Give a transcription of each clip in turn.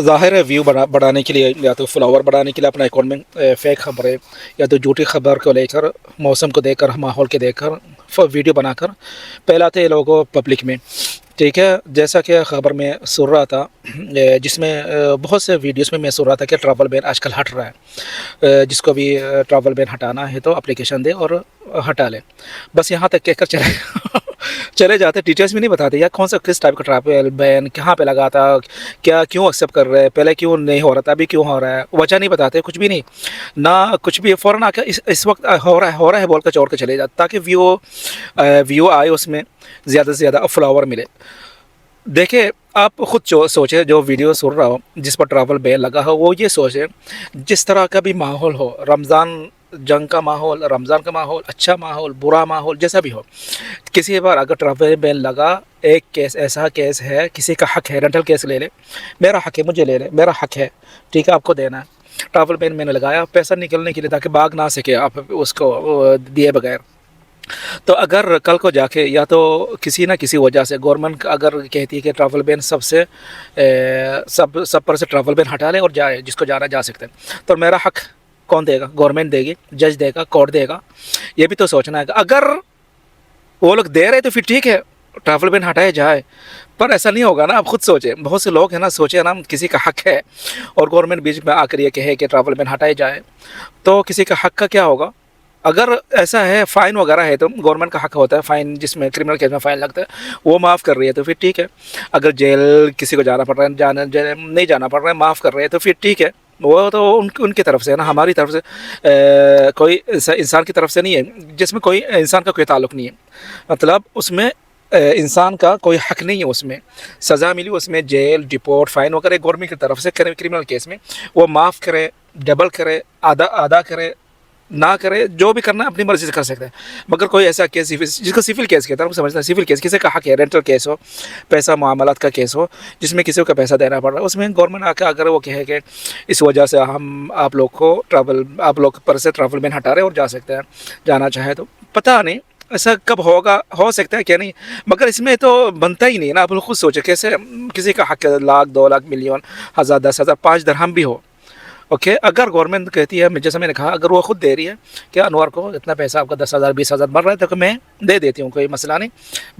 ظاہر ہے ویو بڑھانے کے لیے یا تو فلاور بڑھانے کے لیے اپنا اکاؤنٹ میں فیک خبریں یا تو جھوٹی خبر کو لے کر موسم کو دیکھ کر ماحول کے دیکھ کر ویڈیو بنا کر پھیلاتے ہیں لوگوں پبلک میں. ٹھیک ہے, جیسا کہ خبر میں سن رہا تھا جس میں بہت سے ویڈیوز میں سن رہا تھا کہ ٹریول بین آج کل ہٹ رہا ہے, جس کو بھی ٹریول بین ہٹانا ہے تو اپلیکیشن دے اور ہٹا لے. بس یہاں تک کہہ کر چلے جاتے, ڈیٹیلس میں نہیں بتاتے یا کون سا کس ٹائپ کا ٹریول بین کہاں پہ لگا تھا, کیا کیوں ایکسیپٹ کر رہے ہیں, پہلے کیوں نہیں ہو رہا تھا ابھی کیوں ہو رہا ہے, وجہ نہیں بتاتے کچھ بھی نہیں نہ کچھ بھی. فوراً آ کے اس وقت ہو رہا ہے بول کر چھوڑ کے چلے جاتے تاکہ ویو آئے, اس میں زیادہ سے زیادہ فلاور ملے. دیکھیں آپ خود سوچیں, جو ویڈیو سن رہا ہو جس پر ٹریول بین لگا ہو وہ یہ سوچیں جس طرح کا بھی ماحول ہو, رمضان جنگ کا ماحول, رمضان کا ماحول, اچھا ماحول, برا ماحول, جیسا بھی ہو, کسی بار اگر ٹریول بین لگا, ایک کیس ایسا کیس ہے کسی کا حق ہے, رینٹل کیس لے لے, میرا حق ہے مجھے لے لے, میرا حق ہے ٹھیک ہے آپ کو دینا ہے. ٹریول بین میں نے لگایا پیسہ نکلنے کے لیے تاکہ بھاگ نہ سکے آپ اس کو دیے بغیر. تو اگر کل کو جا کے یا تو کسی نہ کسی وجہ سے گورنمنٹ اگر کہتی ہے کہ ٹریول بین سب پر سے ٹریول بین ہٹا لے اور جائے, جس کو جانا جا سکتے ہیں, تو میرا حق کون دے گا؟ گورنمنٹ دے گی, جج دے گا, کورٹ دے گا. یہ بھی تو سوچنا ہے کہ اگر وہ لوگ دے رہے تو پھر ٹھیک ہے ٹریول بین ہٹائے جائے, پر ایسا نہیں ہوگا نا. آپ خود سوچیں, بہت سے لوگ ہیں نا, سوچیں نا کسی کا حق ہے اور گورنمنٹ بیچ میں آ کر یہ کہے کہ ٹریول بین ہٹائے جائے تو کسی کا حق کا کیا ہوگا؟ اگر ایسا ہے فائن وغیرہ ہے تو گورنمنٹ کا حق ہوتا ہے فائن, جس میں کرمنل کیس میں فائن لگتا ہے وہ معاف کر رہی ہے تو پھر ٹھیک ہے. اگر جیل کسی کو جانا پڑ رہا ہے, نہیں جانا پڑ رہا ہے, معاف کر رہے ہیں تو پھر ٹھیک ہے. وہ تو ان کی طرف سے ہے نا, ہماری طرف سے کوئی انسان کی طرف سے نہیں ہے, جس میں کوئی انسان کا کوئی تعلق نہیں ہے. مطلب اس میں انسان کا کوئی حق نہیں ہے, اس میں سزا ملی, اس میں جیل, ڈپورٹ, فائن وغیرہ گورنمنٹ کی طرف سے کرمنل کیس میں وہ معاف کرے, ڈبل کرے, آدھا کرے, نہ کرے, جو بھی کرنا ہے اپنی مرضی سے کر سکتے ہیں. مگر کوئی ایسا کیس جس کو سول کیس کہتا ہے, ہم سمجھتے ہیں سول کیس کسی کا حق ہے, رینٹل کیس ہو, پیسہ معاملات کا کیس ہو جس میں کسی کو پیسہ دینا پڑ رہا ہے, اس میں گورنمنٹ آ کے اگر وہ کہے کہ اس وجہ سے ہم آپ لوگ پر سے ٹریول بین ہٹا رہے اور جا سکتے ہیں, جانا چاہے تو. پتہ نہیں ایسا کب ہوگا, ہو سکتا ہے کیا نہیں, مگر اس میں تو بنتا ہی نہیں نا. آپ لوگ خود سوچیں کیسے کسی کا حق ہے, لاکھ, 2 لاکھ, ملین, 1000, 10,000, 5 درہم بھی ہو. اوکے, اگر گورنمنٹ کہتی ہے, جیسا میں نے کہا, اگر وہ خود دے رہی ہے کہ انوار کو اتنا پیسہ آپ کا 10,000, 20,000 بڑھ رہا ہے تو میں دے دیتی ہوں, کوئی مسئلہ نہیں,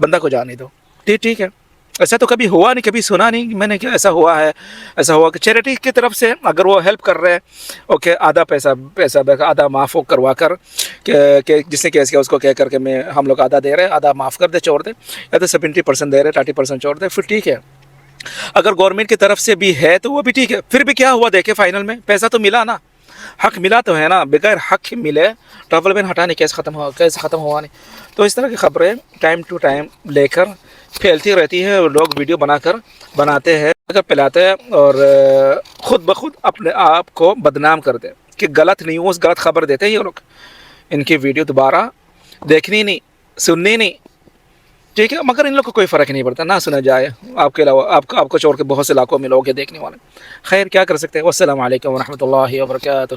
بندہ کو جانے دو, ٹھیک ہے. ایسا تو کبھی ہوا نہیں, کبھی سنا نہیں میں نے کہ ایسا ہوا ہے. ایسا ہوا کہ چیریٹی کی طرف سے اگر وہ ہیلپ کر رہے ہیں, اوکے, آدھا پیسہ آدھا معاف کروا کر کہ جس نے کیس کیا اس کو کہہ کر کے ہم لوگ آدھا دے رہے ہیں, آدھا معاف کر دے, چھوڑ دے, یا تو 70% دے رہے, 30% چھوڑ دے, پھر ٹھیک ہے. اگر گورنمنٹ کی طرف سے بھی ہے تو وہ بھی ٹھیک ہے. پھر بھی کیا ہوا دیکھیں, فائنل میں پیسہ تو ملا نا, حق ملا تو ہے نا. بغیر حق ملے ٹریول بین ہٹانے کیس ختم ہوا نہیں. تو اس طرح کی خبریں ٹائم ٹو ٹائم لے کر پھیلتی رہتی ہے, لوگ ویڈیو بناتے ہیں, پھیلاتے ہیں اور خود بخود اپنے آپ کو بدنام کرتے ہیں کہ غلط نیوز, غلط خبر دیتے ہیں یہ لوگ. ان کی ویڈیو دوبارہ دیکھنی نہیں, سننی نہیں, ٹھیک ہے. مگر ان لوگ کو کوئی فرق نہیں پڑتا, نہ سنا جائے. آپ کے علاوہ آپ کو چھوڑ کے بہت سے علاقوں میں لوگ ہیں دیکھنے والے. خیر کیا کر سکتے ہیں. والسلام علیکم ورحمۃ اللہ وبرکاتہ.